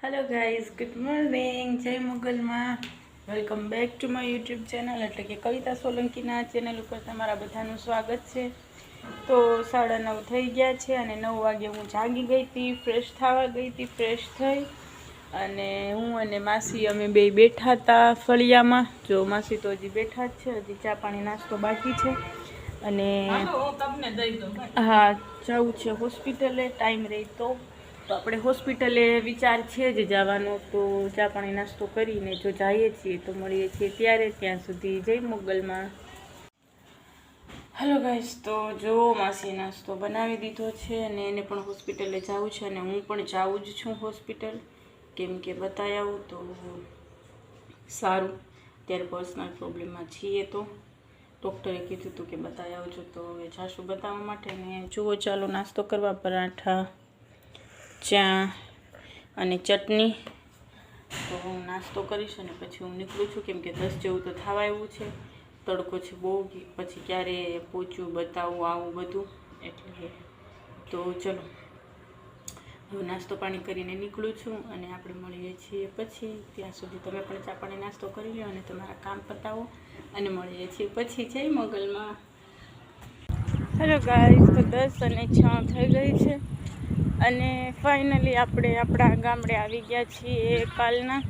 Hello guys, good morning. जय Mogal Maa welcome back to my YouTube channel એટલે કે કવિતા સોલંકીના ચેનલ ઉપર તમારા બધાનું સ્વાગત છે। તો 9:30 થઈ ગયા છે અને 9 વાગે હું જાગી ગઈ હતી, ફ્રેશ થવા ગઈ હતી। ફ્રેશ થઈ અને હું અને માસી અમે બે બેઠા હતા ફળિયામાં। જો માસી તો હજી બેઠા જ છે, હજી ચા પાણી નાસ્તો બાકી છે અને હા જવું છે હોસ્પિટલે। ટાઈમ રહી તો આપણે હોસ્પિટલે વિચાર છે જ જવાનો। તો ચા પાણી નાસ્તો કરીને જો જઈએ છીએ તો મળીએ છીએ ત્યારે। ત્યાં સુધી જય મોગલમાં। હેલો ગાઈસ, તો જો માસી નાસ્તો બનાવી દીધો છે અને એને પણ હોસ્પિટલે જવું છે અને હું પણ જાઉં જ છું હોસ્પિટલ, કેમ કે બતાવી આવું તો સારું। ત્યારે પર્સનલ પ્રોબ્લેમમાં છીએ તો ડૉક્ટરે કીધું હતું કે બતાવી આવજો, તો હવે જાશું બતાવવા માટે। ને જુઓ ચાલો નાસ્તો કરવા, પરાઠા, ચા અને ચટણી। તો હું નાસ્તો કરીશ અને પછી હું નીકળું છું, કેમ કે 10 જેવું તો થવા આવ્યું છે। તડકો છે બહુ, પછી ક્યારે પહોંચું બતાવું આવું બધું એટલે। તો ચલો હવે નાસ્તો પાણી કરીને નીકળું છું અને આપણે મળીએ છીએ પછી। ત્યાં સુધી તમે પણ ચા પાણી નાસ્તો કરી લો અને તમારા કામ પતાવો અને મળીએ છીએ પછી। જય મોગલમાં। હેલો ગાઈસ, તો 10 અને 6 થઈ ગઈ છે અને ફાઇનલી આપણે આપણા ગામડે આવી ગયા છીએ કાલના।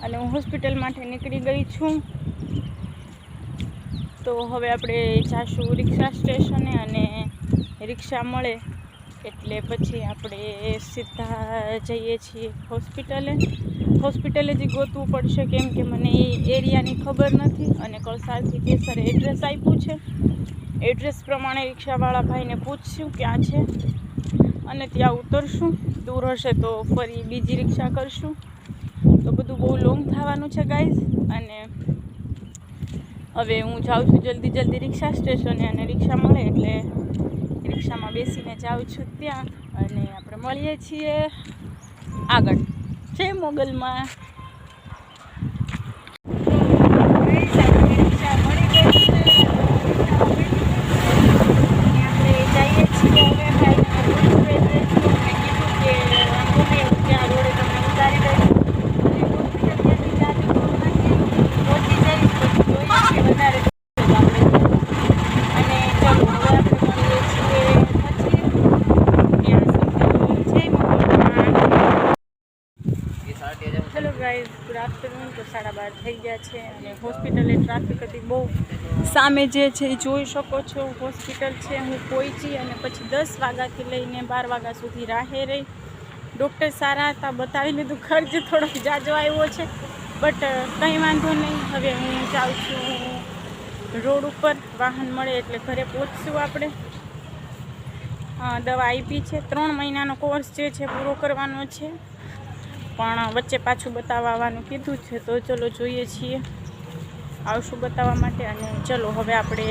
અને હું હોસ્પિટલ માટે નીકળી ગઈ છું। તો હવે આપણે જાશું રિક્ષા સ્ટેશને અને રિક્ષા મળે એટલે પછી આપણે સીધા જઈએ છીએ હોસ્પિટલે જ ગોતવું પડશે, કેમ કે મને એ એરિયાની ખબર નથી અને કળસારથી કેસરે એડ્રેસ આપ્યું છે। એડ્રેસ પ્રમાણે રિક્ષાવાળા ભાઈને પૂછશું ક્યાં છે અને ત્યાં ઉતરશું। દૂર હશે તો ફરી બીજી રિક્ષા કરશું। તો બધું બહુ લોંગ થવાનું છે ગાઈઝ। અને હવે હું જાઉં છું જલ્દી રિક્ષા સ્ટેશને અને રિક્ષા મળે એટલે રિક્ષામાં બેસીને જાઉં છું ત્યાં અને આપણે મળીએ છીએ આગળ। જય મોગલમાં। રિક્ષા મળી ગઈ છે, આપણે જઈએ છીએ હવે ભાઈ ત્યાં રોડે તમને ઉતારી દઈશું અને વધારે અને ચાલો હવે આપણે મળીએ છીએ પછી। ત્યાં સુધી જય Mogal Maa. Hello guys, good afternoon. તો 12:30 થઈ ગયા છે અને હોસ્પિટલે ટ્રાફિક હતી બહુ। સામે જે છે એ જોઈ શકો છો હોસ્પિટલ છે। હું પહોંચી અને પછી 10 વાગ્યાથી લઈને 12 વાગ્યા સુધી રાહે રહી। ડૉક્ટર સારા હતા, બતાવી લીધું। ખર્ચ થોડોક જાજો આવ્યો છે બટ કંઈ વાંધો નહીં। હવે હું જાઉં છું રોડ ઉપર, વાહન મળે એટલે ઘરે પહોંચશું આપણે। દવા આપી છે, 3 મહિનાનો કોર્સ જે છે પૂરો કરવાનો છે, પણ વચ્ચે પાછું બતાવવા આવવાનું કીધું છે। તો ચલો જોઈએ છીએ, આવશું બતાવવા માટે અને ચલો હવે આપણે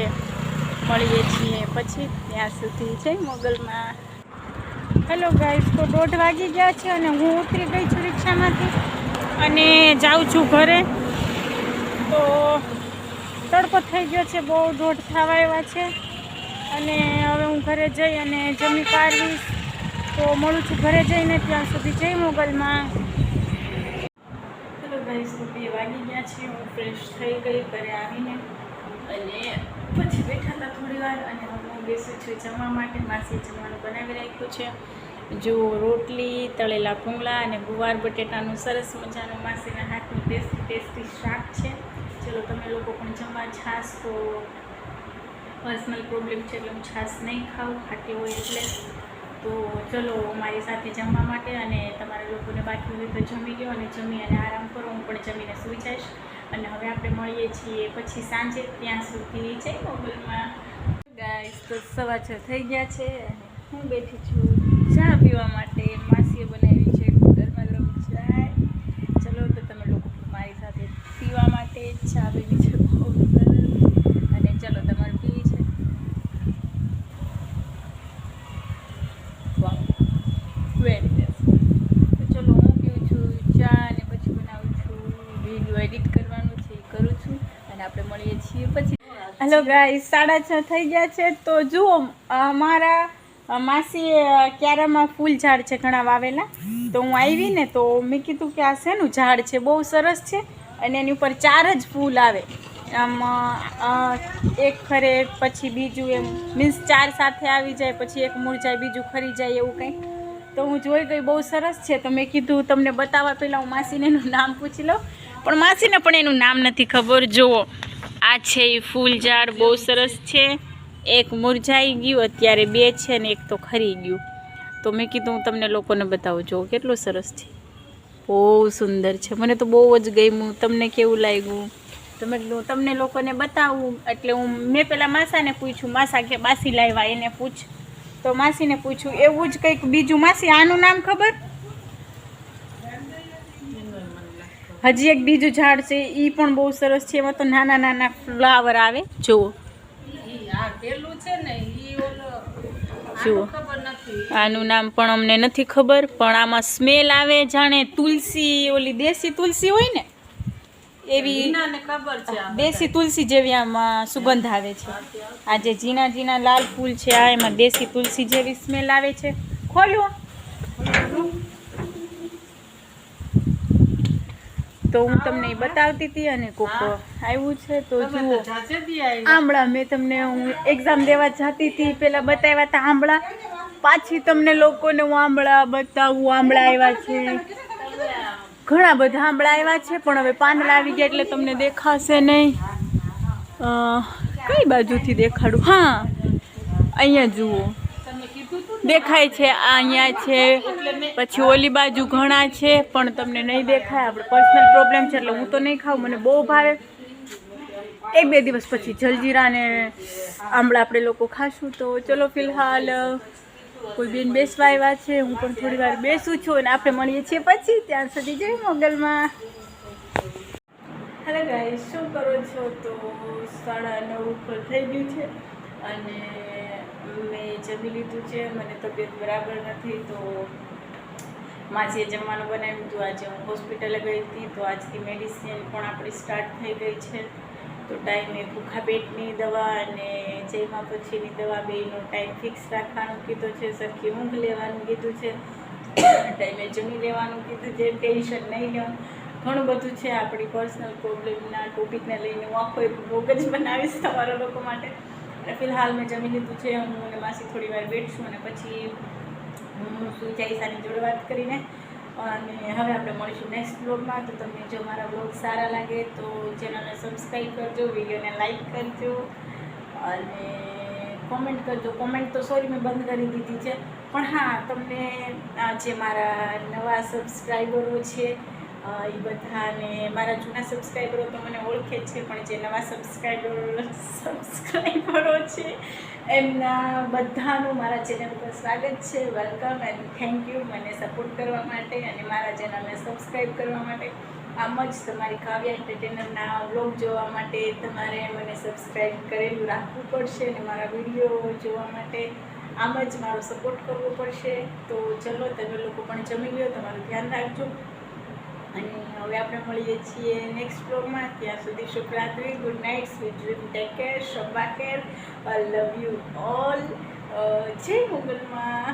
મળીએ છીએ પછી। ત્યાં સુધી જય મોગલમાં। હેલો ગાઈસ, તો 1:30 વાગી ગયા છે અને હું ઉતરી ગઈ છું રિક્ષામાંથી અને જાઉં છું ઘરે। તો તડકો થઈ ગયો છે બહુ, 1:30 થવા આવ્યા છે અને હવે હું ઘરે જઈ અને જમી કાઢીશ। તો મળું છું ઘરે જઈને, ત્યાં સુધી જય મોગલમાં। હેલો ગાઈસ, તો 2 વાગી ગયા છે। હું ફ્રેશ થઈ ગઈ ઘરે આવીને અને પછી બેઠા હતા થોડી વાર અને હવે હું બેસું છું જમવા માટે। માસીએ જમવાનું બનાવી રાખ્યું છે, જો રોટલી, તળેલા ભૂંગળા અને ગુવાર બટેટાનું સરસ મજાનું માસીના હાથનું ટેસ્ટી શાક છે। ચલો તમે લોકો પણ જમવા। છાશ તો પર્સનલ પ્રોબ્લેમ છે એટલે હું છાશ નહીં ખાઉં, ખાટી હોય એટલે। તો ચલો મારી સાથે જમવા માટે અને તમારા લોકોને બાકી હોય તો જમી લો અને જમી અને આરામ કરો। હું પણ જમીને સૂઈ જઈશ અને હવે આપણે મળીએ છીએ પછી સાંજે। ત્યાં સુધી જય મોગલમાં। ગાઈસ, તો 6:15 થઈ ગયા છે અને હું બેઠી છું ચા પીવા માટે। માસીએ બનાવી છે ગરમા ગરમ ચા। ચલો તો તમે લોકો મારી સાથે પીવા માટે ચા પીવી છે બહુ સરસ અને ચલો તમારે પીવી છે? વાહ, વેરી ટેસ્ટ। તો ચલો હું પીવું છું ચા અને પછી બનાવું છું વિડીયો એડિટ કરવાનું છે, એ કરું છું અને આપણે મળીએ છીએ પછી। હેલો ગાઈસ, 6:30 થઈ ગયા છે। તો જુઓ મારા માસી ક્યારામાં ફૂલ ઝાડ છે ઘણા વાવેલા, તો હું આવી ને તો મેં કીધું કે આ શેનું ઝાડ છે, બહુ સરસ છે અને એની ઉપર 4 જ ફૂલ આવે આમ, એક ખરે પછી બીજું, એમ મીન્સ 4 સાથે આવી જાય, પછી એક મુરઝાય બીજું ખરી જાય એવું કંઈક. તો હું જોઈ ગઈ બહુ સરસ છે, તો મેં કીધું તમને બતાવવા પહેલાં હું માસીને એનું નામ પૂછી લઉં, પણ માસીને પણ એનું નામ નથી ખબર. જુઓ આ છે એ ફૂલ ઝાડ બહુ સરસ છે, એક મુરઝાઈ ગયું, અત્યારે 2 છે ને એક તો ખરી ગયું. તો મેં કીધું હું તમને લોકોને બતાવું. જો કેટલું સરસ છે, બહુ સુંદર છે, મને તો બહુ જ ગમ્યું. તમને કેવું લાગ્યું તમે તમને લોકોને બતાવું. એટલે મેં પહેલાં માસાને પૂછ્યું, માસા કે બાસી લાવ્યા એને પૂછ, તો માસીને પૂછ્યું એવું જ કંઈક બીજું. માસી આનું નામ ખબર? હજી એક બીજું ઝાડ છે એ પણ બહુ સરસ છે, એમાં તો નાના નાના ફ્લાવર આવે. જુઓ જુઓ, આનું નામ પણ અમને નથી ખબર, પણ આમાં સ્મેલ આવે જાણે તુલસી, ઓલી દેશી તુલસી હોય ને એવી, દેશી તુલસી જેવી આમાં સુગંધ આવે છે. આ જે ઝીણા ઝીણા લાલ ફૂલ છે આ એમાં દેશી તુલસી જેવી સ્મેલ આવે છે. ખોલું તો હું તમને એ બતાવતી હતી, અને કોક આવ્યું છે. તો જુઓ આંબળા, મેં તમને હું એક્ઝામ દેવા જતી હતી પહેલાં બતાવ્યા હતા આંબળા, પાછી તમને લોકોને હું આંબળા બતાવું. આંબળા આવ્યા છે, ઘણા બધા આંબળા આવ્યા છે, પણ હવે પાંદડા આવી ગયા એટલે તમને દેખાશે નહીં. કઈ બાજુથી દેખાડું? હા અહીંયા જુઓ દેખાય છે, આ અહીંયા છે, પછી ઓલી બાજુ ઘણા છે પણ તમને નહીં દેખાય. આપણે પર્સનલ પ્રોબ્લેમ છે એટલે હું તો નહીં ખાઉં, મને બહુ ભાવે. 1-2 દિવસ પછી જલજીરા ને આંબળા આપણે લોકો ખાશું. તો ચલો ફિલહાલ કોઈ બેન બેસવા આવ્યા છે, હું પણ થોડી વાર બેસું છું અને આપણે મળીએ છીએ પછી. ત્યાં સુધી જય મોગલમાં. હેલો ગાઈસ, શું કરો છો? તો 9:30 ઉપર થઈ ગયું છે અને મેં જમી લીધું છે. મને તબિયત બરાબર નથી, તો માસીએ જમવાનું બનાવ્યું હતું. આજે હું હોસ્પિટલે ગઈ હતી, તો આજથી મેડિસિન પણ આપણી સ્ટાર્ટ થઈ ગઈ છે. તો ટાઈમે ભૂખા પેટની દવા અને જમ્યા પછીની દવા બેયનો ટાઈમ ફિક્સ રાખવાનું કીધું છે. સરખી ઊંઘ લેવાનું કીધું છે, ટાઈમે જમી લેવાનું કીધું છે, ટેન્શન નહીં લેવાનું. ઘણું બધું છે આપણી પર્સનલ પ્રોબ્લેમના ટોપિકને લઈને હું આખો એક બ્લોગ જ બનાવીશ તમારા લોકો માટે. અને ફિલહાલ મેં જમી લીધું છે, હું અને માસી થોડી વાર બેઠશું અને પછી હું સુઈ જઈશ આની જોડે વાત કરીને. અને હવે આપણે મળીશું નેક્સ્ટ બ્લોગમાં. તો તમને જો મારા બ્લોગ સારા લાગે તો ચેનલને સબસ્ક્રાઈબ કરજો, વિડીયોને લાઈક કરજો અને કોમેન્ટ કરજો. કોમેન્ટ તો સોરી મેં બંધ કરી દીધી છે, પણ હા તમને જે મારા નવા સબસ્ક્રાઈબરો છે એ બધાને, મારા જૂના સબસ્ક્રાઈબરો તો મને ઓળખે જ છે, પણ જે નવા સબસ્ક્રાઈબરો છે એમના બધાનું મારા ચેનલ પર સ્વાગત છે. વેલકમ એન્ડ થેન્ક યુ મને સપોર્ટ કરવા માટે અને મારા ચેનલને સબસ્ક્રાઈબ કરવા માટે. આમ જ તમારી કાવ્યા એન્ટરટેનરના વ્લોગ જોવા માટે તમારે મને સબસ્ક્રાઈબ કરેલું રાખવું પડશે અને મારા વિડીયો જોવા માટે આમ જ મારો સપોર્ટ કરવો પડશે. તો ચલો તમે લોકો પણ જમી લો, તમારું ધ્યાન રાખજો અને હવે આપણે મળીએ છીએ નેક્સ્ટ બ્લોગમાં. ત્યાં સુધી શુભરાત્રી, good night, sweet dream, take care, શબ્બા કેર, લવ યુ ઓલ. જય મોગલમાં.